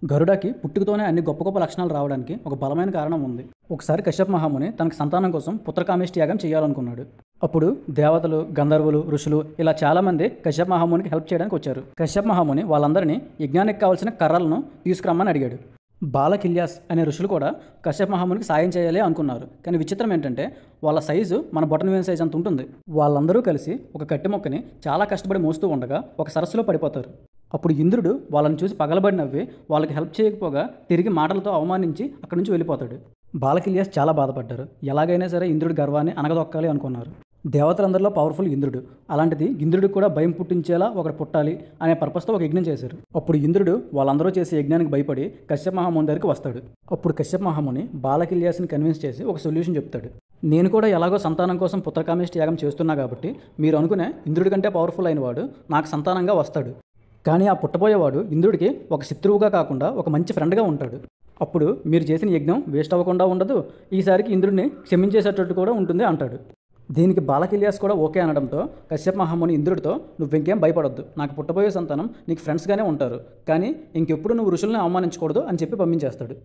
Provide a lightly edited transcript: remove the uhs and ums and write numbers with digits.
గరుడకి పుట్టుకతోనే అన్ని గొప్ప గొప్ప లక్షణాలు రావడానికి ఒక బలమైన కారణం ఉంది. ఒకసారి కశ్యప మహాముని తనకు సంతానం కోసం పుత్రకామేష్టి యాగం చేయాలనుకున్నాడు. అప్పుడు దేవతలు, గంధర్వులు, ఋషులు ఇలా చాలామంది కశ్యప మహామునికి హెల్ప్ చేయడానికి వచ్చారు. కశ్యప మహాముని వాళ్ళందరినీ యజ్ఞానికి కావాల్సిన కర్రలను తీసుకురమ్మని అడిగాడు. బాలకిల్యాస్ అనే ఋషులు కూడా కశ్యప మహామునికి సాయం చేయాలి అనుకున్నారు. కానీ విచిత్రం ఏంటంటే వాళ్ళ సైజు మన బొటనవేలు సైజు అంత ఉంటుంది. వాళ్ళందరూ కలిసి ఒక కట్టె మొక్కని చాలా కష్టపడి మోస్తూ ఉండగా ఒక సరస్సులో పడిపోతారు. అప్పుడు ఇంద్రుడు వాళ్ళని చూసి పగలబడి నవ్వి వాళ్ళకి హెల్ప్ చేయకపోగా తిరిగి మాటలతో అవమానించి అక్కడి నుంచి వెళ్ళిపోతాడు. బాలకిల్యాస్ చాలా బాధపడ్డారు. ఎలాగైనా సరే ఇంద్రుడి గర్వాన్ని అణగదొక్కాలి అనుకున్నారు. దేవతలందరిలో పవర్ఫుల్ ఇంద్రుడు. అలాంటిది ఇంద్రుడికి కూడా భయం పుట్టించేలా ఒకటి పుట్టాలి అనే పర్పస్తో ఒక యజ్ఞం చేశారు. అప్పుడు ఇంద్రుడు వాళ్ళందరూ చేసే యజ్ఞానికి భయపడి కశ్యప మహాముని దగ్గరికి వస్తాడు. అప్పుడు కశ్యప మహాముని బాలకిల్యాస్ని కన్విన్స్ చేసి ఒక సొల్యూషన్ చెప్తాడు. నేను కూడా ఎలాగో సంతానం కోసం పుత్రకామేష్టి యాగం చేస్తున్నా కాబట్టి మీరు అనుకునే ఇంద్రుడి కంటే పవర్ఫుల్ అయిన వాడు నాకు సంతానంగా వస్తాడు. కానీ ఆ పుట్టబోయేవాడు ఇంద్రుడికి ఒక శత్రువుగా కాకుండా ఒక మంచి ఫ్రెండ్గా ఉంటాడు. అప్పుడు మీరు చేసిన యజ్ఞం వేస్ట్ అవ్వకుండా ఉండదు, ఈసారికి ఇంద్రుడిని క్షమించేసేటట్టు కూడా ఉంటుంది అంటాడు. దీనికి బాలకిల్యాస్ కూడా ఓకే అనడంతో కశ్యప మహాముని ఇంద్రుడితో నువ్వు ఇంకేం భయపడొద్దు, నాకు పుట్టబోయే సంతానం నీకు ఫ్రెండ్స్గానే ఉంటారు, కానీ ఇంకెప్పుడు నువ్వు ఋషుల్ని అవమానించకూడదు అని చెప్పి పంపించేస్తాడు.